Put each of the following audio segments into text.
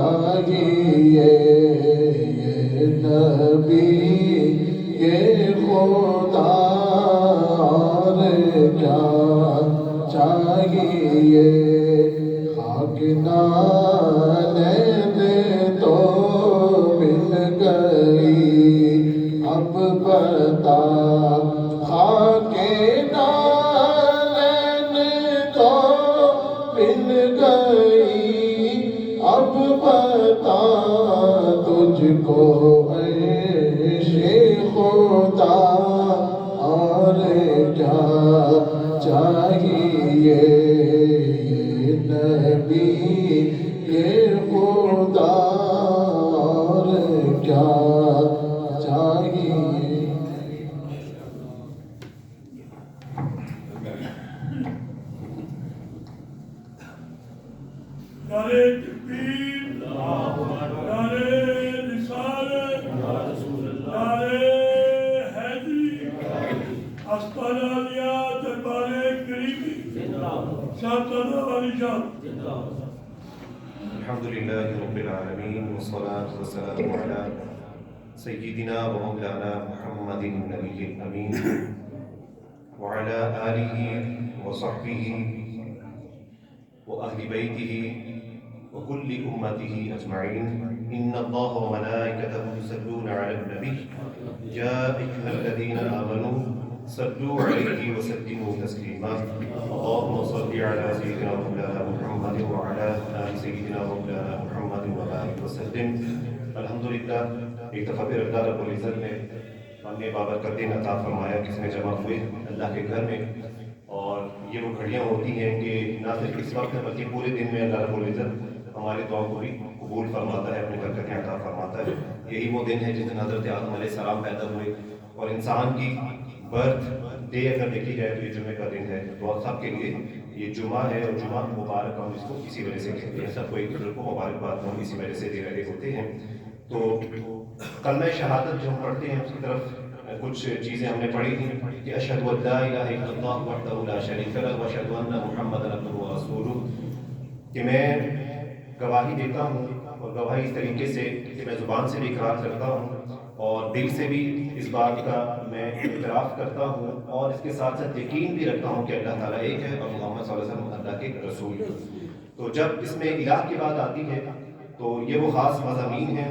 چاہیے یہ نبی یہ خدا اور کیا چاہیے خاک نالے دے تو مل گئی اب بتا خاک نالے تو مل گئی اب بتا تجھ کو عیش خدا اور کیا چاہیے یہ نبی یہ خدا اور کیا چاہیے نعرے تکبیر، نعرے رسالت، نعرے حیدری، آستانہ عالیہ دربار کریمی، ساتانہ والی جان۔ الحمد لله رب العالمين والصلاة والسلام على سيدنا ومولانا محمد النبي الأمين وعلى آله وصحبه وأهل بيته وكل أمته أجمعين إن الله وملائكته يصلون على النبي يا أيها الذين آمنوا صلوا عليه وسلموا تسليما اللهم صل على سيدنا مولانا محمد وعلى آل سيدنا مولانا محمد وبارك وسلم الحمدللہ ایک دفعہ پھر اللہ رب العزت نے ہمیں بابرکتیں عطا فرمایا کس میں جمع ہوئے اللہ کے گھر میں اور یہ وہ گھڑیاں ہوتی ہیں کہ نہ صرف اس وقت ہے بلکہ پورے دن میں اللہ رب العزت ہماری دعا کو بھی قبول فرماتا ہے اپنی برکتیں عطا فرماتا ہے یہی وہ دن ہے جس دن حضرت آدم علیہ السلام پیدا ہوئے اور انسان کی برتھ ڈے اگر دیکھی جائے تو یہ جمعے کا دن ہے تو سب کے لیے یہ جمعہ ہے اور جمعہ مبارک ہم اس کو اسی وجہ سے کہتے ہیں سب کو ایک دوسرے کو مبارکباد ہم اسی وجہ سے دے رہے ہوتے ہیں تو کلمہ شہادت جو ہم پڑھتے ہیں اس کی طرف کچھ چیزیں ہم نے پڑھی تھیں کہ اشہد ان لا الہ الا اللہ وحدہ لا شریک لہ واشہد ان محمدا عبدہ ورسولہ کہ میں گواہی دیتا ہوں اور گواہی اس طریقے سے کہ میں زبان سے بھی اقرار کرتا ہوں اور دل سے بھی اس بات کا میں اعتراف کرتا ہوں اور اس کے ساتھ ساتھ یقین بھی رکھتا ہوں کہ اللہ تعالیٰ ایک ہے اور محمد صلی اللہ علیہ وسلم اللہ کے رسول ہیں تو جب اس میں الہ کی بات آتی ہے تو یہ وہ خاص مضامین ہیں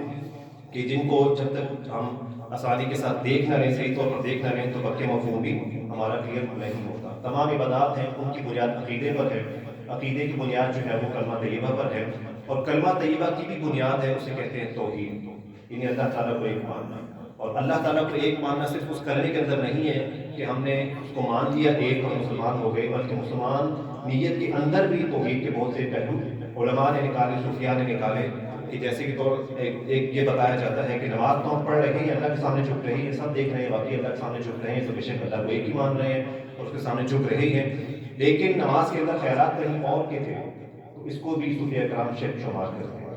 کہ جن کو جب تک ہم آسانی کے ساتھ دیکھ نہ رہیں صحیح طور پر دیکھ نہ رہیں تو پکے مفہوم بھی ہمارا کلیئر نہیں ہوتا تمام عبادات ہیں ان کی بنیاد عقیدے پر ہے عقیدے کی بنیاد جو ہے وہ کلمہ طیبہ پر ہے اور کلمہ طیبہ کی بھی بنیاد ہے اسے کہتے ہیں توحید یعنی اللہ تعالیٰ کو ایک ماننا اور اللہ تعالیٰ کو ایک ماننا صرف اس کلمے کے اندر نہیں ہے کہ ہم نے اس کو مان لیا ایک اور مسلمان ہو گئے بلکہ مسلمان نیت کے اندر بھی توحید کے بہت سے پہلو علماء نے نکالے صوفیاء نے نکالے کہ جیسے کہ ایک یہ بتایا جاتا ہے کہ نماز تو ہم پڑھ رہے ہیں اللہ کے سامنے جھک رہے ہیں سب دیکھ رہے ہیں واقعی اللہ کے سامنے جھک رہے ہیں تو بے شک اللہ کو ایک ہی مان رہے ہیں اور اس کے سامنے جھک رہے ہیں لیکن نماز کے اندر خیالات کہیں اور کے تھے تو اس کو بھی صوفیاء کرام شمار کرتے ہیں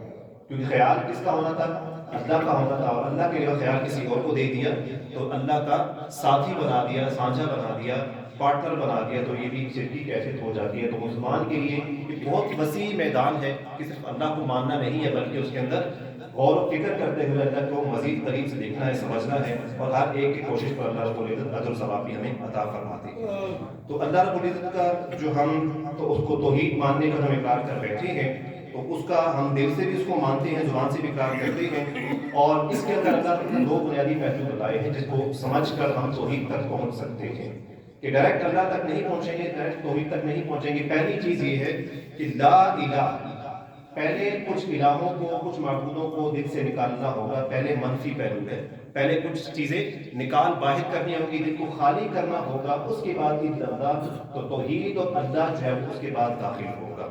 کیونکہ خیال کس کا ہونا تھا اللہ کا ہونا تھا اور اللہ کے لیے خیال کسی اور کو دے دیا تو اللہ کا ساتھی بنا دیا سانجھا بنا دیا پارٹنر بنا دیا تو یہ بھی شرکی کیفیت ہو جاتی ہے تو مسلمان کے لیے یہ بہت وسیع میدان ہے کہ صرف اللہ کو ماننا نہیں ہے بلکہ اس کے اندر غور و فکر کرتے ہوئے اللہ کو مزید قریب سے دیکھنا ہے سمجھنا ہے اور ہر ایک کی کوشش پر اللہ رب العزت اجر و ثواب بھی ہمیں عطا فرماتے ہیں تو اللہ رب العزت کا جو ہم تو اس کو توحید ماننے کا ہم اقرار کر بیٹھے ہیں تو اس کا ہم دل سے بھی اس کو مانتے ہیں زبان سے بھی اقرار کرتے ہیں اور اس کے اندر اللہ نے دو بنیادی پہلو بتائے ہیں جس کو سمجھ کر ہم توحید تک پہنچ سکتے ہیں کہ ڈائریکٹ اللہ تک نہیں پہنچیں گے ڈائریکٹ توحید تک نہیں پہنچیں گے پہلی چیز یہ ہے کہ لا الہ پہلے کچھ الہوں کو کچھ معبودوں کو دل سے نکالنا ہوگا پہلے منفی پہلو ہے پہلے کچھ چیزیں نکال باہر کرنی ہوگی دل کو خالی کرنا ہوگا اس کے بعد اللہ تو توحید اور اللہ جو ہے اس کے بعد داخل ہوگا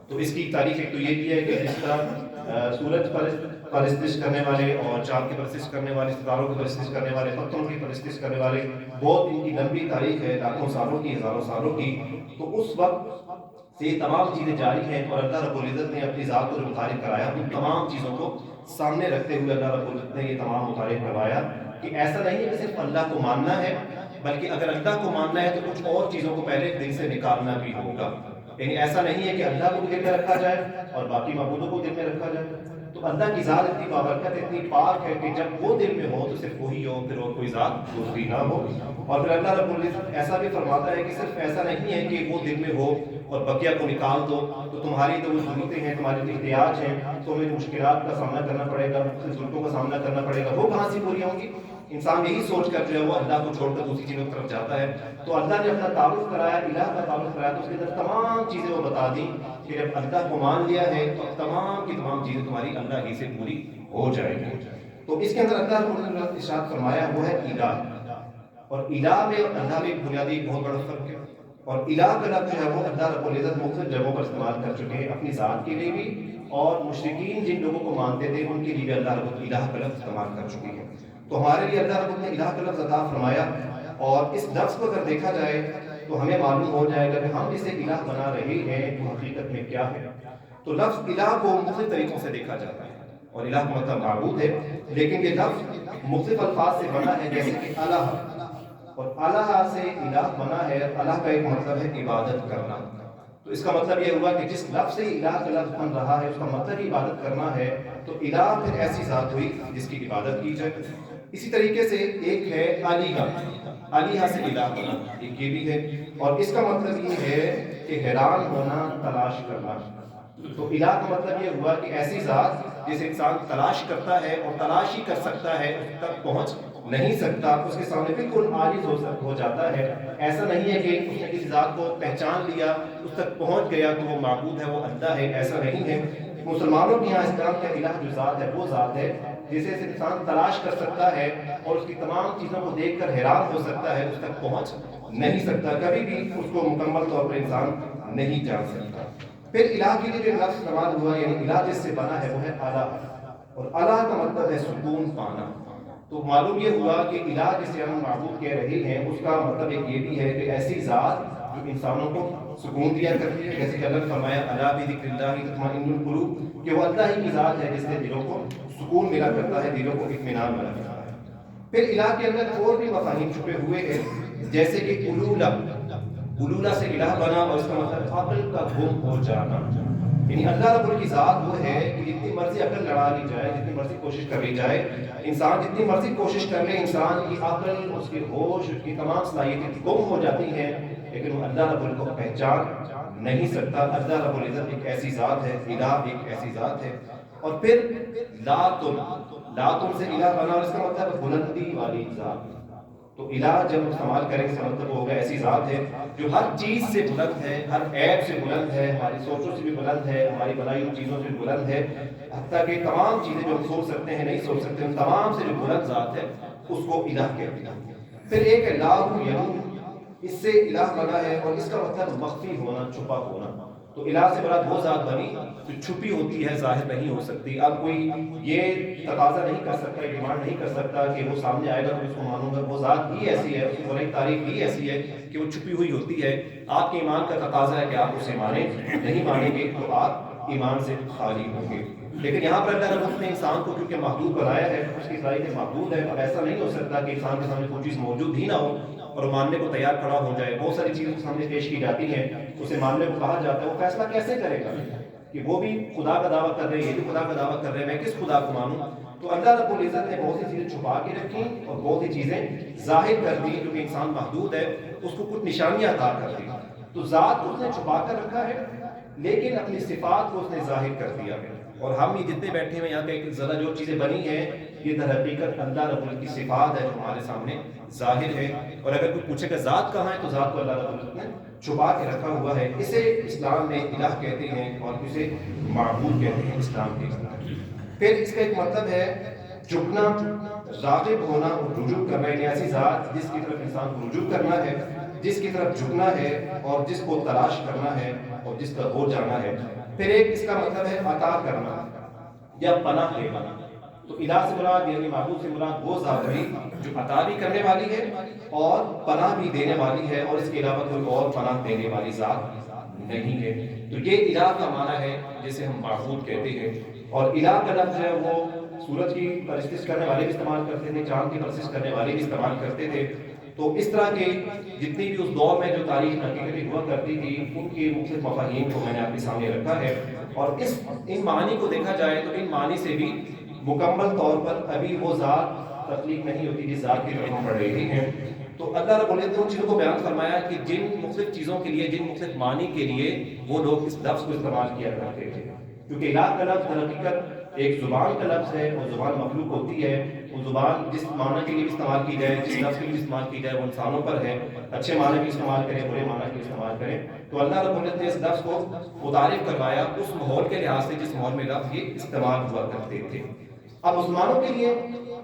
تو اس کی تاریخ ایک تو یہ بھی ہے کہ جس طرح سورج پرستش کرنے والے اور چاند کی پرستش کرنے والے ستاروں کی پرستش کرنے والے پتھروں کی پرستش کرنے والے بہت ان کی لمبی تاریخ ہے لاکھوں سالوں کی ہزاروں سالوں کی تو اس وقت سے یہ تمام چیزیں جاری ہیں اور اللہ رب العزت نے اپنی ذات کو جو متعارف کرایا ان تمام چیزوں کو سامنے رکھتے ہوئے اللہ رب العزت نے یہ تمام متعارف کروایا کہ ایسا نہیں ہے کہ صرف اللہ کو ماننا ہے بلکہ اگر اللہ کو ماننا ہے تو کچھ اور چیزوں کو پہلے دل سے نکالنا بھی ہوگا یعنی ایسا نہیں ہے کہ اللہ کو دل میں رکھا جائے اور باقی معبودوں کو دل میں رکھا جائے. تو اللہ کی ذات اتنی بابرکت اتنی پاک ہے کہ جب وہ دل میں ہو تو صرف وہی ہو، پھر اور کوئی ذات دوسری نہ ہو. اور پھر اللہ رب العزت ایسا بھی فرماتا ہے کہ صرف ایسا نہیں ہے کہ وہ دل میں ہو اور بقیہ کو نکال دو تو تمہاری تو وہ ضرورتیں ہیں، تمہاری جو احتیاج ہیں، تمہیں مشکلات کا سامنا کرنا پڑے گا، ضرورتوں کا سامنا کرنا پڑے گا، وہ کہاں سے پوری ہوں گی؟ انسان یہی سوچ کر جو ہے وہ اللہ کو چھوڑ کر دوسری چیزوں کی طرف جاتا ہے. تو اللہ نے اپنا تعارف کرایا، الہ کا تعارف کرایا، تو اس کے اندر تمام چیزیں وہ بتا دیں کہ جب اللہ کو مان لیا ہے تو تمام کی تمام چیزیں تمہاری اللہ ہی سے پوری ہو جائیں گی. تو اس کے اندر اللہ نے ارشاد فرمایا وہ ہے الہ. اور الہ میں اللہ میں بنیادی بہت بڑا فرق ہے. اور الہ کا لفظ جو ہے وہ اللہ رب العزت مختلف جگہوں پر استعمال کر چکے ہیں، اپنی ذات کے لیے بھی اور مشرکین جن لوگوں کو مانتے تھے ان کے لیے بھی اللہ رب الہ کا لفظ استعمال کر چکے ہیں. تو ہمارے لیے اللہ رب نے الہ کا لفظ عطا فرمایا، اور اس لفظ کو اگر دیکھا جائے تو ہمیں معلوم ہو جائے گا کہ ہم اسے الہ بنا رہے ہیں تو حقیقت میں کیا ہے. تو لفظ الہ کو مختلف طریقوں سے دیکھا جاتا ہے، اور الہ کا مطلب معبود ہے، لیکن یہ لفظ مختلف الفاظ سے بنا ہے، جیسے کہ الہ، اور الہ سے الہ بنا ہے. الہ کا ایک مطلب ہے عبادت کرنا. تو اس کا مطلب یہ ہوا کہ جس لفظ سے الہ کا لفظ بن رہا ہے اس کا مطلب عبادت کرنا ہے. تو الہ پھر ایسی ذات ہوئی جس کی عبادت کی جائے. اسی طریقے سے ایک ہے آلیہ، آلیہ سے الہ بنا، ایک یہ بھی ہے، اور اس کا مطلب یہ ہے کہ حیران ہونا، تلاش کرنا. تو الہ کا مطلب یہ ہوا کہ ایسی ذات جسے انسان تلاش کرتا ہے اور تلاش ہی کر سکتا ہے، اس تک پہنچ نہیں سکتا، اس کے سامنے بالکل عاجز ہو جاتا ہے. ایسا نہیں ہے کہ اس نے کسی ذات کو پہچان لیا، اس تک پہنچ گیا تو وہ معبود ہے، وہ اللہ ہے، ایسا نہیں ہے. مسلمانوں کے یہاں اسلام کا الہ جو ذات ہے وہ ذات ہے جسے انسان تلاش کر سکتا ہے اور اس کی تمام چیزوں کو دیکھ کر حیران ہو سکتا ہے، اس تک پہنچ نہیں سکتا، کبھی بھی اس کو مکمل طور پر انسان نہیں جان سکتا. پھر الہ کے لیے جو لفظ استعمال ہوا، یعنی الہ جس سے بنا ہے وہ ہے الہ، اور الہ کا مطلب ہے سکون پانا. تو معلوم یہ ہوا کہ الہ جسے ہم معبود کہہ رہے ہیں اس کا مطلب ایک یہ بھی ہے کہ ایسی ذات جو انسانوں کو سکون دیا کرتی ہے، جیسے کہ اللہ نے فرمایا الا بذکر اللہ تطمئن القلوب، کہ وہ اللہ ہی کی ذات ہے جس سے دلوں کو سکون ملا کرتا ہے، دلوں کو اطمینان ملا کرتا ہے. پھر الہ کے اندر اور بھی مفاہیم چھپے ہوئے ہیں، جیسے کہ علولہ، علولہ سے الہ بنا اور اس کا مطلب عقل کا گم ہو جانا. یعنی اللہ رب کی ذات وہ ہے کہ جتنی مرضی عقل لڑا لی جائے، جتنی مرضی کوشش کر لی جائے، انسان جتنی مرضی کوشش کر لے، انسان کی عقل، اس کے ہوش، اس کی تمام صلاحیتیں گم ہو جاتی ہیں، لیکن وہ اللہ رب کو پہچان نہیں سکتا. اللہ رب العزت ایک ایسی ذات ہے، الہ ایک ایسی ذات ہے. اور پھر لاتن، لاتن سے الہ بنا اور اس کا مطلب بلندی والی ذات. تو الہ جب استعمال کریں اس کا مطلب ہوگا ایسی ذات ہے جو ہر چیز سے بلند ہے، ہر عیب سے بلند ہے، ہماری سوچوں سے بھی بلند ہے، ہماری بنائی ہوئی چیزوں سے بھی بلند ہے، حتیٰ کہ تمام چیزیں جو ہم سوچ سکتے ہیں نہیں سوچ سکتے ان تمام سے جو بلند ذات ہے اس کو الہ کہتے ہیں. پھر ایک ہے لا یلوح، اس سے الہ بنا ہے اور اس کا مطلب مخفی ہونا، چھپا ہونا. تو الہ سے مراد وہ ذات بنی جو چھپی ہوتی ہے، ظاہر نہیں ہو سکتی. اب کوئی یہ تقاضا نہیں کر سکتا، ڈیمانڈ نہیں کر سکتا کہ وہ سامنے آئے گا تو اس کو مانوں گا. وہ ذات ہی ایسی ہے، اس کی بڑی تعریف ہی ایسی ہے کہ وہ چھپی ہوئی ہوتی ہے. آپ کے ایمان کا تقاضا ہے کہ آپ اسے مانیں، نہیں مانیں گے تو آپ ایمان سے خالی ہوں گے. لیکن یہاں پر اللہ رب نے انسان کو کیونکہ محدود بنایا ہے، اس کی صلاحیتیں محدود ہے. اب ایسا نہیں ہو سکتا کہ انسان کے سامنے کوئی چیز موجود ہی نہ ہو اور ماننے کو تیار کھڑا ہو جائے. بہت ساری چیزیں سامنے پیش کی جاتی ہیں، اسے ماننے کو کہا جاتا ہے، وہ فیصلہ کیسے کرے گا کہ وہ بھی خدا کا دعویٰ کر رہے ہیں، یہ بھی خدا کا دعویٰ کر رہے ہیں، میں کس خدا کو مانوں. تو اللہ رب العزت نے بہت سی چیزیں چھپا کے رکھی اور بہت سی چیزیں ظاہر کر دی. کیونکہ انسان محدود ہے، اس کو کچھ نشانیاں عطا کر دی. تو ذات اس نے چھپا کر رکھا ہے لیکن اپنی صفات کو اس نے ظاہر کر دیا ہے. اور ہم یہ جتنے بیٹھے ہیں یہاں پہ ذرا جو چیزیں بنی ہیں یہ در حقیقت اللہ رب العزت کی صفات ہے جو ہمارے سامنے ظاہر ہے. اور اگر کوئی پوچھے کہ ذات کہاں ہے تو ذات کو اللہ رب العزت نے چھپا کے رکھا ہوا ہے. اسے اسلام میں الہ کہتے ہیں اور اسے معبود کہتے ہیں اسلام کے اندر. پھر اس کا ایک مطلب ہے جھکنا، راغب ہونا اور رجوع کرنا. یعنی ایسی ذات جس کی طرف انسان کو رجوع کرنا ہے، جس کی طرف جھکنا ہے اور جس کو تلاش کرنا ہے اور جس کا ہو جانا ہے. پھر ایک اس کا مطلب ہے عطا کرنا یا پناہ دینا. تو الہ سے مراد یعنی معبود سے مراد وہ ذات ہے جو عطا بھی کرنے والی ہے اور پناہ بھی دینے والی ہے، اور اس کے علاوہ کوئی اور پناہ دینے والی ذات نہیں ہے. تو یہ الہ کا معنی ہے جسے ہم معبود کہتے ہیں. اور الہ کا لفظ ہے وہ سورج کی پرستش کرنے والے بھی استعمال کرتے تھے، چاند کی پرستش کرنے والے بھی استعمال کرتے تھے. تو اس طرح کے جتنی بھی اس دور میں جو تاریخ حقیقت ہوا کرتی تھی ان کی مختلف مفاہیم کو میں نے آپ کے سامنے رکھا ہے، اور ان معنی کو دیکھا جائے تو ان معنی سے بھی مکمل طور پر ابھی وہ ذات تخلیق نہیں ہوتی جس ذات کی طرف ہم پڑھ رہے ہیں۔ تو اللہ رب العزت نے ان چیزوں کو بیان فرمایا کہ جن مختلف چیزوں کے لیے، جن مختلف معنی کے لیے وہ لوگ اس لفظ کو استعمال کیا کرتے تھے، کیونکہ الہ کا لفظ در حقیقت ایک زبان کا لفظ ہے، اور زبان مخلوق ہوتی ہے، وہ زبان جس معنی کے لیے بھی استعمال کی جائے، جس لفظ کے لیے بھی استعمال کی جائے وہ انسانوں پر ہے، اچھے معنی بھی استعمال کریں، برے معنی بھی استعمال کریں۔ تو اللہ رب العزت نے اس لفظ کو متعارف کروایا اس ماحول کے لحاظ سے جس ماحول میں لفظ یہ استعمال ہوا کرتے تھے۔ اب مسلمانوں کے لیے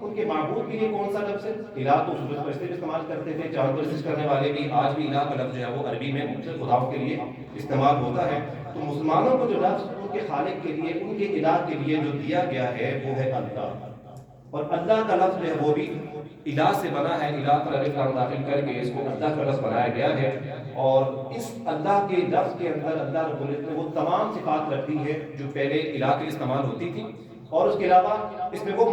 ان کے معبود کے لیے کون سا لفظ ہے؟ الہ تو سورج پرستی بھی استعمال کرتے تھے، چاند پرستش کرنے والے بھی، آج بھی الہ کا لفظ جو ہے وہ عربی میں مختلف خداؤں کے لیے استعمال ہوتا ہے۔ تو مسلمانوں کو جو لفظ ان کے خالق کے لیے، ان کے الہ کے لیے جو دیا گیا ہے وہ ہے اللہ، اور اللہ کا لفظ جو ہے وہ بھی الہ سے بنا ہے، الہ پر الف لام داخل کر کے اس کو اللہ کا لفظ بنایا گیا ہے، اور اس اللہ کے لفظ کے اندر اللہ رب العزت نے وہ تمام صفات رکھ دی ہے جو پہلے الہ کے لیے استعمال ہوتی تھی، اور اس کے علاوہ اس میں وہ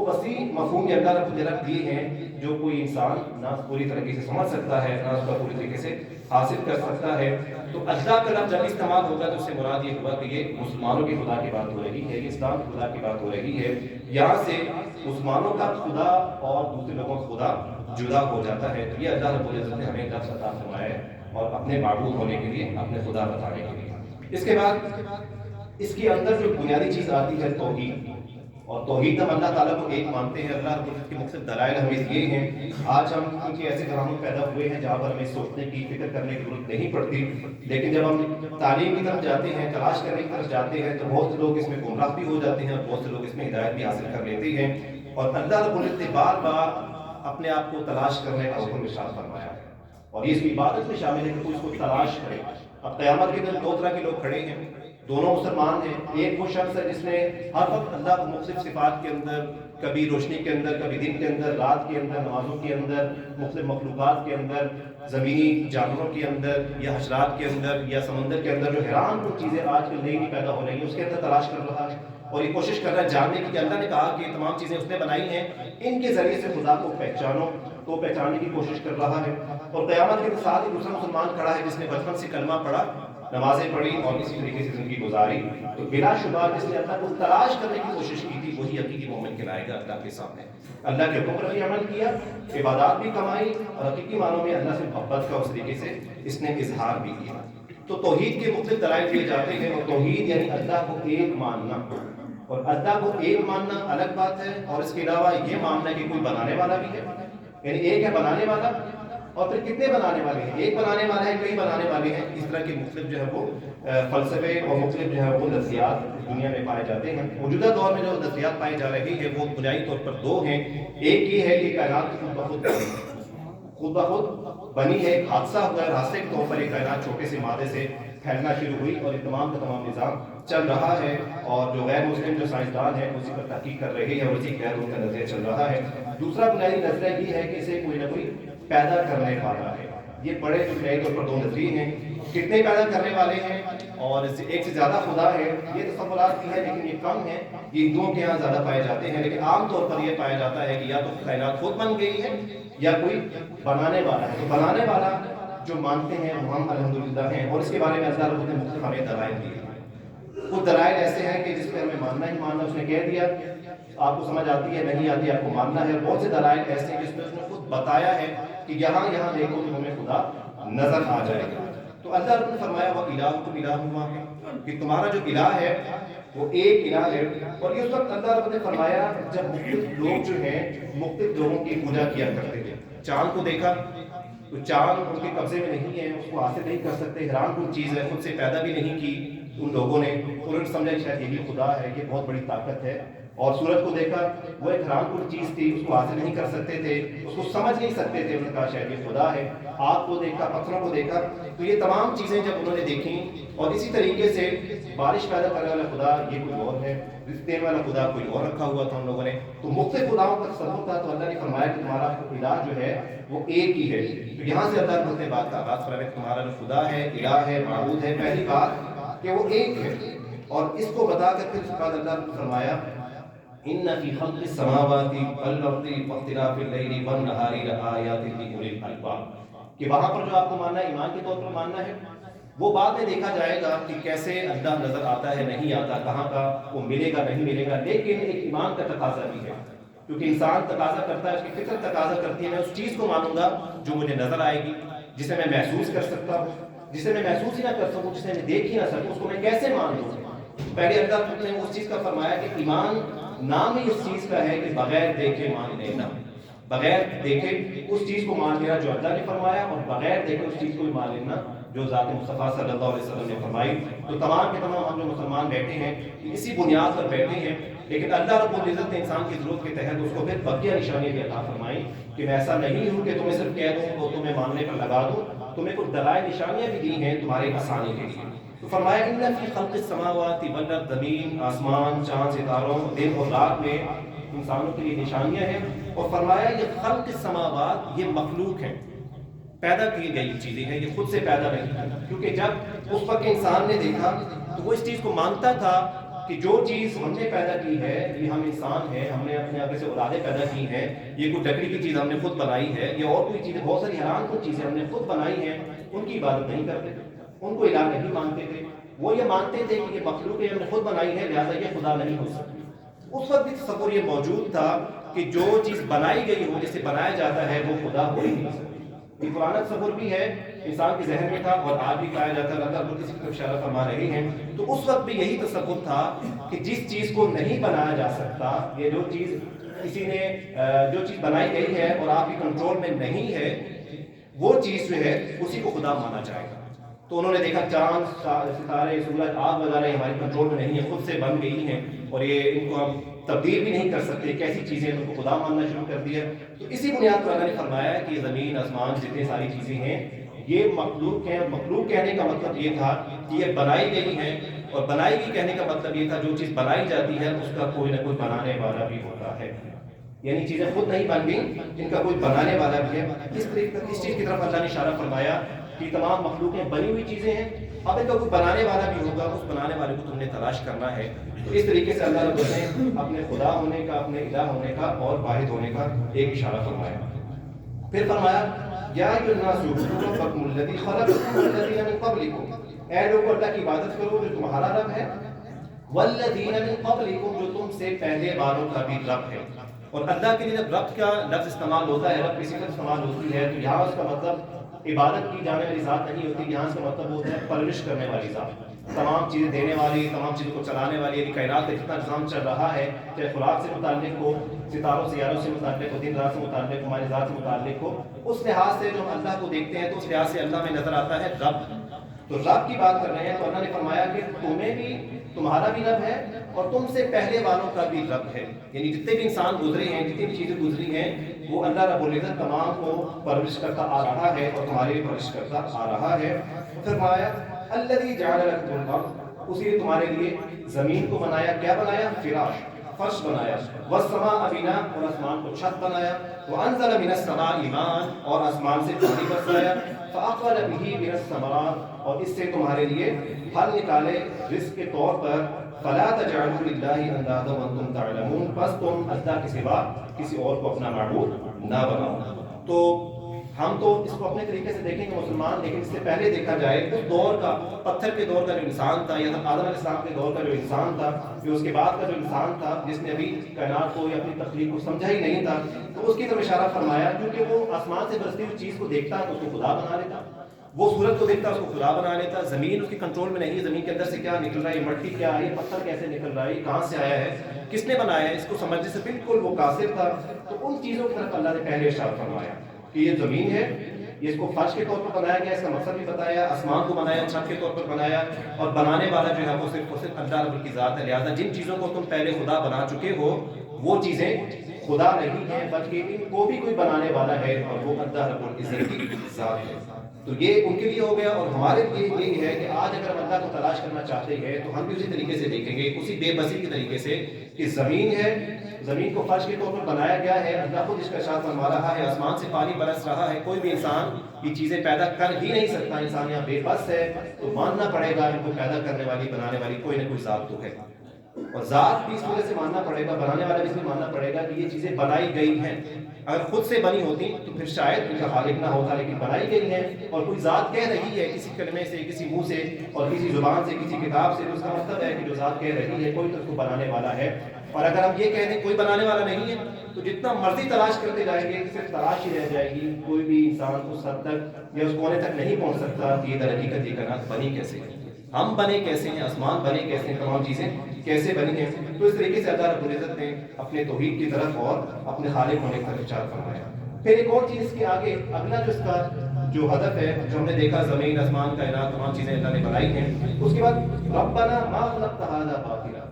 وسیع مفہوم اللہ رب العزت رکھ دیے ہیں جو کوئی انسان نہ پوری طریقے سے سمجھ سکتا ہے، نہ اس کا پوری طریقے سے حاصل کر سکتا ہے۔ تو اللہ کا لفظ جب استعمال ہوگا تو اس سے مراد یہ ہوا کہ یہ مسلمانوں کے خدا کی بات ہو رہی ہے، یہ اسلام کے خدا کی بات ہو رہی ہے۔ یہاں سے مسلمانوں کا خدا اور دوسرے لوگوں کا خدا جدا ہو جاتا ہے۔ تو یہ اللہ رب العزت نے ہمیں لفظ عطا فرمایا ہے، اور اپنے معبود ہونے کے لیے، اپنے خدا بتانے کے لیے۔ اس کے بعد اس کے اندر جو بنیادی چیز آتی ہے توحید، اور توحید ہم اللہ تعالیٰ کو ایک مانتے ہیں۔ اللہ رب العزت کے مختلف دلائل ہمیں یہ ہیں، آج ہم کیونکہ ایسے گھروں میں پیدا ہوئے ہیں جہاں پر ہمیں سوچنے کی، فکر کرنے کی ضرورت نہیں پڑتی، لیکن جب ہم تعلیم کی طرف جاتے ہیں، تلاش کرنے کی طرف جاتے ہیں، تو بہت سے لوگ اس میں گمراہ بھی ہو جاتے ہیں، اور بہت سے لوگ اس میں ہدایت بھی حاصل کر لیتے ہیں۔ اور اللہ رب العزت نے بار بار اپنے آپ کو تلاش کرنے کا حکم ارشاد فرمایا ہے، اور یہ اس کی عبادت میں شامل ہے کہ کوئی اس کو تلاش کرے۔ اب قیامت کے دن دو طرح کے لوگ کھڑے ہیں، دونوں مسلمان ہیں۔ ایک وہ شخص ہے جس نے ہر وقت اللہ کو مختلف صفات کے اندر، کبھی روشنی کے اندر، کبھی دن کے اندر، رات کے اندر، نمازوں کے اندر، مختلف مخلوقات کے اندر، زمینی جانوروں کے اندر، یا حشرات کے اندر، یا سمندر کے اندر جو حیران کن چیزیں آج کل نئی پیدا ہو رہی ہیں اس کے اندر تلاش کر رہا ہے، اور یہ کوشش کر رہا ہے جاننے کی کہ اللہ نے کہا کہ یہ تمام چیزیں اس نے بنائی ہیں، ان کے ذریعے سے خدا کو پہچانو، تو پہچاننے کی کوشش کر رہا ہے۔ اور قیامت کے ساتھ ہی دوسرا مسلمان کھڑا ہے جس نے بچپن سے کلمہ پڑھا، نمازیں پڑھی، اور اسی طریقے سے زندگی گزاری۔ تو بلا شبہ جس نے اللہ کو تلاش کرنے کی کوشش کی تھی وہی حقیقی مومن کہلائے گا اللہ کے سامنے۔ اللہ کے حکم پر بھی عمل کیا، عبادات بھی کمائی، اور حقیقی معنوں میں اللہ سے محبت کا اس طریقے سے اس نے اظہار بھی کیا۔ تو توحید کے مختلف دلائل دیے جاتے ہیں، اور توحید یعنی اللہ کو ایک ماننا، اور اللہ کو ایک ماننا الگ بات ہے، اور اس کے علاوہ یہ ماننا کہ کوئی بنانے والا بھی ہے، یعنی ایک ہے بنانے والا، اور پھر کتنے بنانے والے ہیں؟ ایک بنانے والا ہے، کئی بنانے والے ہیں۔ اس طرح کے مختلف جو ہے وہ فلسفے اور مختلف جو ہے وہ نظریات دنیا میں پائے جاتے ہیں۔ موجودہ دور میں جو نظریات پائی جا رہی ہے وہ بنیادی طور پر دو ہیں۔ ایک یہ ہے کہ کائنات خود بخود بنی ہے، ایک حادثہ ہوا ہے، حادثے کے طور پر ایک کائنات چھوٹے سے مادے سے پھیلنا شروع ہوئی، اور تمام کا تمام نظام چل رہا ہے، اور جو غیر مسلم جو سائنسدان ہیں اسی پر تحقیق کر رہے ہیں، اور اسی غیر ان کا نظریہ چل رہا ہے۔ دوسرا بنیادی نظریہ یہ ہے کہ اسے کوئی نہ کوئی پیدا کرنے والا ہے۔ یہ بڑے جو بنیادی طور پر دو نظریے ہیں، کتنے پیدا کرنے والے ہیں اور ایک سے زیادہ خدا ہے، یہ تصورات بھی ہے لیکن یہ کم ہے، یہ ہندوؤں کے یہاں زیادہ پائے جاتے ہیں، لیکن عام طور پر یہ پایا جاتا ہے کہ یا تو کائنات خود بن گئی ہے یا کوئی بنانے والا ہے۔ تو بنانے والا جو مانتے ہیں وہ ہم الحمدللہ ہیں، اور اس کے بارے میں اللہ رب نے مختلف ہمیں دلائل دیے۔ کچھ دلائل ایسے ہیں کہ جس پہ ہمیں ماننا ہی ماننا، اس نے کہہ دیا، آپ کو سمجھ آتی ہے نہیں آتی آپ کو ماننا ہے۔ بہت سے دلائل ایسے ہیں جس میں اس نے خود بتایا ہے کہ یہاں دیکھو تو ہمیں خدا نظر آ جائے گا۔ تو اللہ رب نے فرمایا وہ الہکم الہ واحد، کہ تمہارا جو الہ ہے وہ ایک الہ ہے۔ اور اس وقت اللہ رب نے فرمایا جب مختلف لوگ جو ہیں مختلف لوگوں کی پوجا کیا کرتے تھے، چاند کو دیکھا تو چاند ان کے قبضے میں نہیں ہے، اس کو حاصل نہیں کر سکتے، حیران کن چیز ہے، خود سے پیدا بھی نہیں کی ان لوگوں نے، انہوں نے سمجھا شاید یہ بھی خدا ہے، یہ بہت بڑی طاقت ہے۔ اور سورج کو دیکھا، وہ ایک حیران کن چیز تھی، اس کو حاصل نہیں کر سکتے تھے، اس کو سمجھ نہیں سکتے تھے، انہوں نے کہا شاید یہ خدا ہے۔ آگ کو دیکھا، پتھروں کو دیکھا، تو یہ تمام چیزیں جب انہوں نے دیکھیں، اور اسی طریقے سے بارش پیدا کرنے والا خدا یہ کوئی اور ہے، رزق دینے والا خدا کوئی اور رکھا ہوا تھا ان لوگوں نے، تو مختلف خداؤں کا تصور تھا۔ تو اللہ نے فرمایا کہ تمہارا الہ جو ہے وہ ایک ہی ہے۔ تو یہاں سے اللہ نے بات کا آغاز فرمایا کہ تمہارا جو خدا ہے، الہ ہے، معبود ہے، پہلی بات کہ وہ ایک ہے، اور اس کو بتا کر پھر اس کے بعد اللہ نے فرمایا ان فی خلق السماوات والارض واختلاف اللیل والنہار لآیات لأولی الالباب، کہ وہاں پر جو آپ کو ماننا ہے ایمان کے طور پر ماننا ہے، وہ بعد میں دیکھا جائے گا کہ کیسے اللہ نظر آتا ہے نہیں آتا، کہاں کا وہ ملے گا نہیں ملے گا، لیکن ایک ایمان کا تقاضا بھی ہے، کیونکہ انسان تقاضا کرتا ہے، اس کی فطرت تقاضا کرتی ہے میں اس چیز کو مانوں گا جو مجھے نظر آئے گی، جسے میں محسوس کر سکتا ہوں، جسے میں محسوس ہی نہ کر سکوں، جسے میں دیکھ ہی نہ سکوں، اس کو میں کیسے مان لوں؟ پہلے اللہ نے اس چیز کا فرمایا کہ ایمان نام ہی اس چیز کا ہے کہ بغیر دیکھے مان لینا، بغیر دیکھے اس چیز کو مان لینا جو اللہ نے فرمایا، اور بغیر دیکھے اس چیز کو بھی مان لینا جو ذات مصطفیٰ صلی اللہ علیہ وسلم نے فرمائی۔ تو تمام کے تمام ہم جو مسلمان بیٹھے ہیں اسی بنیاد پر بیٹھے ہیں، لیکن اللہ رب العزت نے انسان کی ضرورت کے تحت اس کو پھر بقیہ نشانیاں بھی عطا فرمائیں کہ میں ایسا نہیں ہوں کہ تمہیں صرف کہہ دوں تو تمہیں ماننے پر لگا دوں، تمہیں کچھ دلائل نشانیاں بھی دی ہیں تمہارے آسانی کے لیے۔ تو فرمایا ان فی خلق السماوات والارض، زمین آسمان چاند ستاروں دن اور رات میں انسانوں کے لیے نشانیاں ہیں، اور فرمایا یہ خلق السماوات یہ مخلوق ہیں، پیدا کی گئی چیزیں ہیں، یہ خود سے پیدا نہیں، کیونکہ جب اس وقت انسان نے دیکھا تو وہ اس چیز کو مانتا تھا کہ جو چیز ہم نے پیدا کی ہے، یہ ہم انسان ہیں، ہم نے اپنے آگے سے اولادیں پیدا کی ہیں، یہ کوئی لکڑی کی چیز ہم نے خود بنائی ہے، یہ اور کوئی چیزیں بہت ساری حیران کن چیزیں ہم نے خود بنائی ہیں، ان کی عبادت نہیں کرتے، ان کو الہ نہیں مانتے تھے، وہ یہ مانتے تھے کہ یہ مخلوق ہم نے خود بنائی ہے لہٰذا یہ خدا نہیں ہو سکتی۔ اس وقت بھی تصور یہ موجود تھا کہ جو چیز بنائی گئی ہو، جسے بنایا جاتا ہے، وہ خدا ہو ہی نہیں سکتی۔ یہ پرانا تصور بھی ہے، انسان کے ذہن میں تھا، اور آج بھی پایا جاتا ہے، اللہ تعالیٰ کسی طرف اشارہ فرما رہے ہیں۔ تو اس وقت بھی یہی تصور تھا کہ جس چیز کو نہیں بنایا جا سکتا، یہ جو چیز کسی نے جو چیز بنائی گئی ہے اور آپ کے کنٹرول میں نہیں ہے، وہ چیز جو ہے اسی کو خدا مانا جائے گا۔ تو انہوں نے دیکھا چاند ستارے سورج آگ وغیرہ ہمارے کنٹرول میں نہیں ہے، خود سے بن گئی ہیں، اور یہ ان کو ہم تبدیل بھی نہیں کر سکتے، کیسی چیزیں ان کو خدا ماننا شروع کر دیا۔ تو اسی بنیاد پر اللہ نے فرمایا کہ زمین آسمان جتنی ساری چیزیں ہیں یہ مخلوق ہیں۔ مخلوق کہنے کا مطلب یہ تھا کہ یہ بنائی گئی ہیں، اور بنائی گئی کہنے کا مطلب یہ تھا جو چیز بنائی جاتی ہے اس کا کوئی نہ کوئی بنانے والا بھی ہوتا ہے، یعنی چیزیں خود نہیں بن گئی، ان کا کوئی بنانے والا بھی ہے۔ اس چیز کی طرف اللہ نے اشارہ فرمایا کہ تمام مخلوقیں بنی ہوئی چیزیں ہیں، اب ان کا کوئی بنانے والا بھی ہوگا، اس بنانے والے کو تم نے تلاش کرنا ہے۔ تو اس طریقے سے اللہ رب نے اپنے خدا ہونے کا، اپنے الہ ہونے کا اور واحد ہونے کا ایک اشارہ فرمایا۔ پھر فرمایا یا ایھا الناس اعبدوا ربکم الذی خلقکم والذین من قبلکم، اے لوگو اللہ کی عبادت کرو جو تمہارا رب ہے، والذین من قبلکم جو تم سے پہلے والوں کا بھی رب ہے۔ اور اللہ کے لیے جب رب کا لفظ استعمال ہوتا ہے، رب کی صفت استعمال ہوتی ہے، تو یہاں اس کا مطلب عبادت کی جانے والی ذات نہیں ہوتی، یہاں اس کا مطلب ہوتا ہے پرورش کرنے والی ذات، تمام چیزیں دینے والی، تمام چیزوں کو چلانے والی، یعنی کائنات کا جتنا نظام چل رہا ہے، چاہے خوراک سے متعلق ہو، ستاروں سیاروں سے متعلق ہو، دن رات سے متعلق ہو، ہماری ذات سے متعلق ہو، اس لحاظ سے جو ہم اللہ کو دیکھتے ہیں تو اس لحاظ سے اللہ میں نظر آتا ہے رب۔ تو رب کی بات کر رہے ہیں، تو اللہ نے فرمایا کہ تمہیں بھی، تمہارا بھی رب ہے اور تم سے پہلے والوں کا بھی رب ہے، یعنی جتنے بھی انسان گزرے ہیں، جتنی بھی چیزیں گزری ہیں، وہ اللہ رب العزت تمام کو پرورش کرتا آ رہا ہے اور تمہاری بھی پرورش کرتا آ رہا ہے۔ فرمایا الذی جعل لکم الارض، اسی نے تمہارے لیے زمین کو بنایا، کیا بنایا؟ فراش، فرش بنایا، والسماء بنا، اور آسمان کو چھت بنایا، وانزل من السماء ماء، اور آسمان سے پانی برسایا، فاخرج به من الثمرات، اور اس سے تمہارے لیے پھل نکالے رزق کے طور پر، فلا تجعلوا للہ اندادا وانتم تعلمون، بس تم اللہ کے سوا کسی اور کو اپنا معبود نہ بناؤ۔ تو ہم تو اس کو اپنے طریقے سے دیکھیں گے مسلمان، لیکن اس سے پہلے دیکھا جائے اس دور کا، پتھر کے دور کا جو انسان تھا، یا آدم علیہ السلام کے دور کا جو انسان تھا، پھر اس کے بعد کا جو انسان تھا جس نے ابھی کائنات کو یا اپنی تخلیق کو سمجھا ہی نہیں تھا، تو اس کی طرف اشارہ فرمایا، کیونکہ وہ آسمان سے برستی ہوئی چیز کو دیکھتا ہے تو اس کو خدا بنا لیتا، وہ سورج کو دیکھتا ہے اس کو خدا بنا لیتا، زمین اس کے کنٹرول میں نہیں ہے، زمین کے اندر سے کیا نکل رہا ہے، یہ مٹی کیا ہے، یہ پتھر کیسے نکل رہا ہے، یہ کہاں سے آیا ہے، کس نے بنایا ہے، اس کو سمجھنے سے بالکل وہ قاصر تھا۔ تو ان چیزوں کی طرف اللہ نے پہلے اشارہ فرمایا کہ یہ زمین ہے، یہ اس کو فرش کے طور پر بنایا گیا، اس کا مقصد بھی بتایا، آسمان کو بنایا، چھت کے طور پر بنایا، اور بنانے والا جو ہے وہ صرف اللہ رب کی ذات ہے، لہٰذا جن چیزوں کو تم پہلے خدا بنا چکے ہو وہ چیزیں خدا نہیں ہیں، بلکہ ان کو بھی کوئی بنانے والا ہے، اور وہ اللہ رب العزت کی ذات ہے۔ تو یہ ان کے لیے ہو گیا، اور ہمارے لیے یہی ہے کہ آج اگر ہم اللہ کو تلاش کرنا چاہتے ہیں تو ہم بھی اسی طریقے سے دیکھیں گے، اسی بے بسی کے طریقے سے کہ زمین ہے، زمین کو فرش کے طور پر بنایا گیا ہے، اللہ خود اس کا ارشاد فرما رہا ہے، آسمان سے پانی برس رہا ہے، کوئی بھی انسان یہ چیزیں پیدا کر ہی نہیں سکتا، انسان یہاں بے بس ہے، تو ماننا پڑے گا ان کو پیدا کرنے والی، بنانے والی کوئی نہ کوئی ذات تو ہے۔ اور ذات بھی اس وجہ سے ماننا پڑے گا، بنانے والا بھی اس لیے ماننا پڑے گا کہ یہ چیزیں بنائی گئی ہیں. اگر خود سے بنی ہوتی تو پھر شاید ان کا خالق نہ ہوتا، لیکن بنائی گئی ہیں اور کوئی ذات کہہ رہی ہے کسی کلمے سے، کسی منہ سے اور کسی زبان سے، کسی کتاب سے، تو اس کا مطلب ہے کہ جو ذات کہہ رہی ہے کوئی تو اس کو بنانے والا ہے. اور اگر ہم یہ کہہ دیں کوئی بنانے والا نہیں ہے تو جتنا مرضی تلاش کرتے جائیں گے صرف تلاش ہی رہ جائے گی. کوئی بھی انسان اس حد تک یا اس کونے تک نہیں پہنچ سکتا کہ یہ در حقیقت یہ کائنات بنی کیسے ہے، ہم بنے کیسے ہیں، آسمان بنے کیسے ہیں، تمام چیزیں کیسے بنی ہیں. تو اس طریقے سے اللہ رب العزت نے اپنے توحید کی طرف اور اپنے خالق ہونے کی طرف اشارہ فرمایا. پھر ایک اور چیز کے آگے اگلا جو اس کا جو ہدف ہے، جو ہم نے دیکھا زمین، آسمان، کائنات، تمام چیزیں اللہ نے بنائی ہیں. اس کے بعد ربنا ما خلقت هذا باطلا،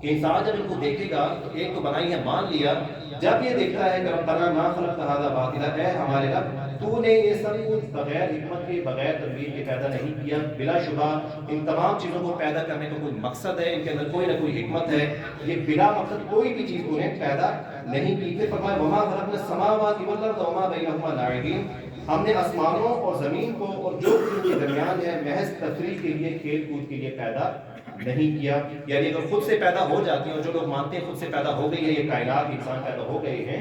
کہ انسان جب ان کو دیکھے گا تو ایک تو بنائی ہے مان لیا، جب یہ دیکھتا ہے کہ ربنا ما خلقت هذا باطلا، اے ہمارے رب تو نے یہ سب کچھ بغیر حکمت کے، بغیر تدبیر کے پیدا نہیں کیا. بلا شبہ ان تمام چیزوں کو پیدا کرنے کا کوئی مقصد ہے، ان کے اندر کوئی نہ کوئی حکمت ہے. یہ بلا مقصد کوئی بھی چیز تو نے پیدا نہیں کی. پھر فرمایا وما خلقنا السماوات والارض وما بینہما لاعبین، ہم نے آسمانوں اور زمین کو اور جو کچھ ان کے درمیان ہے محض تفریح کے لیے، کھیل کود کے لیے پیدا نہیں کیا. یعنی اگر خود سے پیدا ہو جاتی ہیں، اور جو لوگ مانتے ہیں خود سے پیدا ہو گئی ہے یہ کائنات، انسان پیدا ہو گئے ہیں،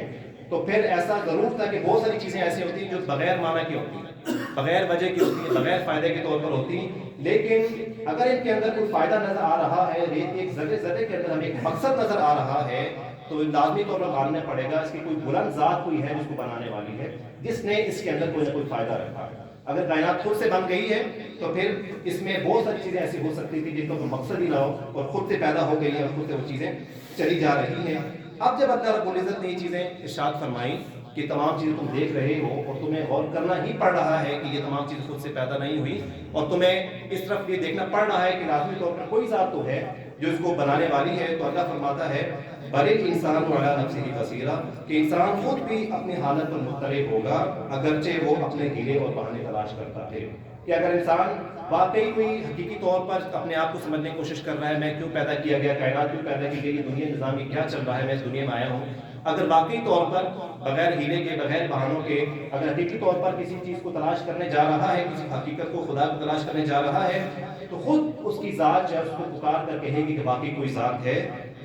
تو پھر ایسا ضرور تھا کہ بہت ساری چیزیں ایسی ہوتی ہیں جو بغیر معنی کی ہوتی ہیں، بغیر وجہ کی ہوتی ہیں، بغیر فائدے کے طور پر ہوتی ہیں. لیکن اگر ان کے اندر کوئی فائدہ نظر آ رہا ہے، ایک ذرے ذرے کے اندر ہمیں ایک مقصد نظر آ رہا ہے، تو لازمی طور پر ماننا پڑے گا اس کی کوئی بلند ذات کوئی ہے جس کو بنانے والی ہے، جس نے اس کے اندر کوئی نہ کوئی فائدہ رکھا ہے. اگر کائنات خود سے بن گئی ہے تو پھر اس میں بہت ساری چیزیں ایسی ہو سکتی تھی جن کا کوئی مقصد ہی نہ ہو، اور خود سے پیدا ہو گئی ہیں اور خود سے وہ چیزیں چلی جا رہی ہیں. اب جب اللہ رب العزت نے یہ چیزیں ارشاد فرمائی کہ تمام چیزیں تم دیکھ رہے ہو اور تمہیں غور کرنا ہی پڑ رہا ہے کہ یہ تمام چیزیں خود سے پیدا نہیں ہوئی، اور تمہیں اس طرف یہ دیکھنا پڑ رہا ہے کہ لازمی طور پر کوئی ذات تو ہے جو اس کو بنانے والی ہے. تو اللہ فرماتا ہے بل الانسان علی نفسہ بصیرہ، کہ انسان خود بھی اپنی حالت پر مطلع ہوگا اگرچہ وہ اپنے ہیلے اور بہانے تلاش کرتا ہے. کہ اگر انسان واقعی کوئی حقیقی طور پر اپنے آپ کو سمجھنے کی کوشش کر رہا ہے میں کیوں پیدا کیا گیا، کائنات کیوں پیدا کی گئی، یہ دنیا نظام میں کیا چل رہا ہے، میں اس دنیا میں آیا ہوں، اگر واقعی طور پر بغیر ہیلے کے، بغیر بہانوں کے، اگر حقیقی طور پر کسی چیز کو تلاش کرنے جا رہا ہے، کسی حقیقت کو، خدا کو تلاش کرنے جا رہا ہے، تو خود اس کی ذات جو ہے اس کو پکار کر کہے گی کہ واقعی کوئی ذات ہے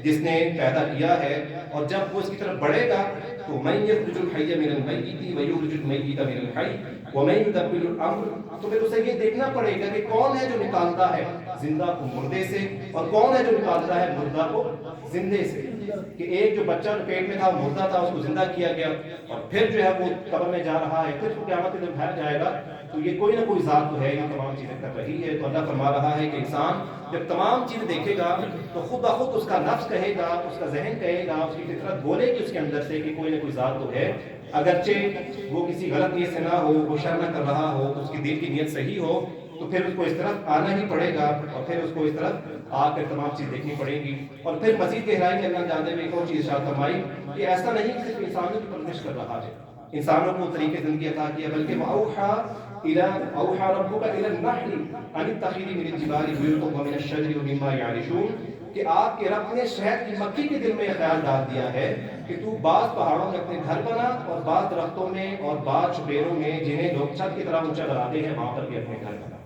جس نے پیدا کیا ہے. اور جب وہ اس کی طرف بڑھے گا تو من یخرج الحی من المیت ویخرج المیت من الحی ومن یدبر الامر، تو پھر اسے یہ دیکھنا پڑے گا کہ کون ہے جو نکالتا ہے زندہ کو مردے سے، اور کون ہے جو نکالتا ہے مردہ کو زندے سے. کہ ایک جو بچہ جو پیٹ میں تھا مردہ تھا، اس کو زندہ کیا گیا، اور پھر جو ہے وہ قبر میں جا رہا ہے، پھر اس کو قیامت کے دن اٹھایا جائے گا. تو یہ کوئی نہ کوئی ذات تو ہے یہ تمام چیزیں کر رہی ہے. تو اللہ فرما رہا ہے کہ انسان جب تمام چیزیں دیکھے گا تو خود بخود اس کا نفس کہے گا، اس کا ذہن کہے گا، اس کی فطرت بولے گی اس کے اندر سے کہ کوئی نہ کوئی ذات تو ہے، اگرچہ وہ کسی غلط نیت سے نہ ہو، وہ شر نہ کر رہا ہو، اس کی دل کی نیت صحیح ہو، تو پھر اس کو اس طرف آنا ہی پڑے گا، اور پھر اس کو اس طرف آ کر تمام چیز دیکھنی پڑے گی. اور پھر مزید گہرائی میں اللہ جانتے میں ایک اور چیز ارشاد فرمائی کہ ایسا نہیں کہ صرف انسانوں کی پرورش کر رہا ہے، انسانوں کو طریقے زندگی عطا کیا، بلکہ اوحى ربك الى النحل ان اتخذي من الجبال بيوتا ومن الشجر ومما يعرشون، کہ آپ کے رب نے شہد کی مکھی کے دل میں یہ خیال ڈال دیا ہے کہ تو بعض پہاڑوں میں اپنے گھر بنا، اور بعض درختوں میں اور بعض چوبیروں میں جنہیں لوگ چھت کی طرح اونچا بناتے ہیں وہاں پر بھی اپنے گھر بنا.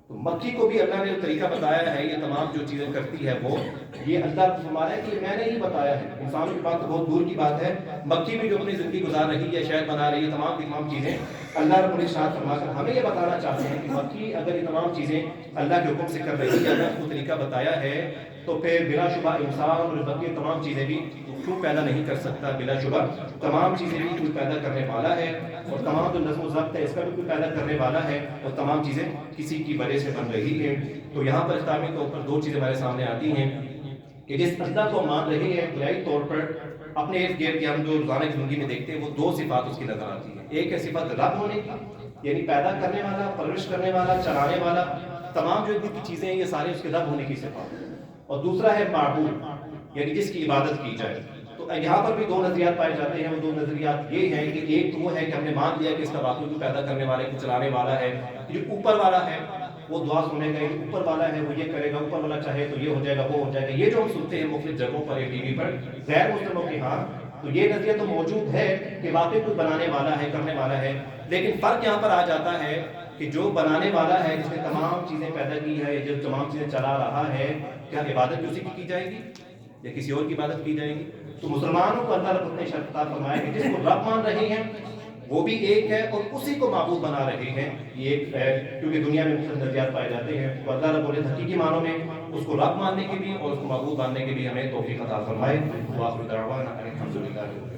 تو مکھی کو بھی اللہ نے جو طریقہ بتایا ہے، یہ تمام جو چیزیں کرتی ہے وہ یہ اللہ کو فرما رہا ہے کہ میں نے ہی بتایا ہے. انسانوں کی بات تو بہت دور کی بات ہے، مکھی بھی جو اپنی زندگی گزار رہی ہے، شہد بنا رہی ہے، تمام چیزیں اللہ رب العزت فرما کر ہمیں یہ بتانا چاہتے ہیں کہ مکھی اگر یہ تمام چیزیں اللہ کے حکم سے کر رہی ہے، اللہ کو طریقہ بتایا ہے، تو پھر بلا شبہ انسان اور بقیہ تمام چیزیں بھی کیوں پیدا نہیں کر سکتا. بلا شبہ تمام چیزیں بھی کوئی پیدا کرنے والا ہے، اور تمام جو نظم و ضبط ہے اس کا بھی کوئی پیدا کرنے والا ہے، اور تمام چیزیں کسی کی وجہ سے بن رہی ہیں. تو یہاں پر اختتامی طور پر دو چیزیں ہمارے سامنے آتی ہیں کہ جس اللہ کو مان رہے ہیں بنیادی طور پر اپنے ارد گرد ہم جو روزانہ کی زندگی میں دیکھتے ہیں وہ دو صفات اس کی نظر آتی ہیں. ایک ہے صفت رب ہونے کی، یعنی پیدا کرنے والا، پرورش کرنے والا، چلانے والا، تمام جو کی چیزیں ہیں یہ سارے اس کے رب ہونے کی صفات ہے. اور دوسرا ہے معبود، یعنی جس کی عبادت کی جائے. تو یہاں پر بھی دو نظریات پائے جاتے ہیں. وہ دو نظریات یہ ہیں کہ ایک تو وہ ہے کہ ہم نے مان لیا کہ اس کا واقعی کو پیدا کرنے والا ہے، کو چلانے والا ہے، جو اوپر والا ہے وہ دعا سنے گا، اوپر والا ہے وہ یہ کرے گا، اوپر والا چاہے تو یہ ہو جائے گا، وہ ہو جائے گا. یہ جو ہم سنتے ہیں مختلف جگہوں پر یا ٹی وی پر غیر مسلموں کے ہاں، تو یہ نظریہ تو موجود ہے کہ واقعی کوئی بنانے والا ہے، کرنے والا ہے. لیکن فرق یہاں پر آ جاتا ہے کہ جو بنانے والا ہے، جس نے تمام چیزیں پیدا کی ہے، جو تمام چیزیں چلا رہا ہے، کیا عبادت بھی اسی کی جائے گی یا کسی اور کی عبادت کی جائے گی؟ تو مسلمانوں کو اللہ رب نے شرط عطا فرمایا کہ جس کو رب مان رہے ہیں وہ بھی ایک ہے اور اسی کو معبود بنا رہے ہیں، یہ ایک ہے، کیونکہ دنیا میں مختلف نظریات پائے جاتے ہیں، تو اللہ رب العزت حقیقی معنوں میں اس کو رب ماننے کی بھی اور اس کو معبود ماننے کی بھی ہمیں توفیق عطا فرمائے۔ وآخر دعوانا ان الحمد للہ۔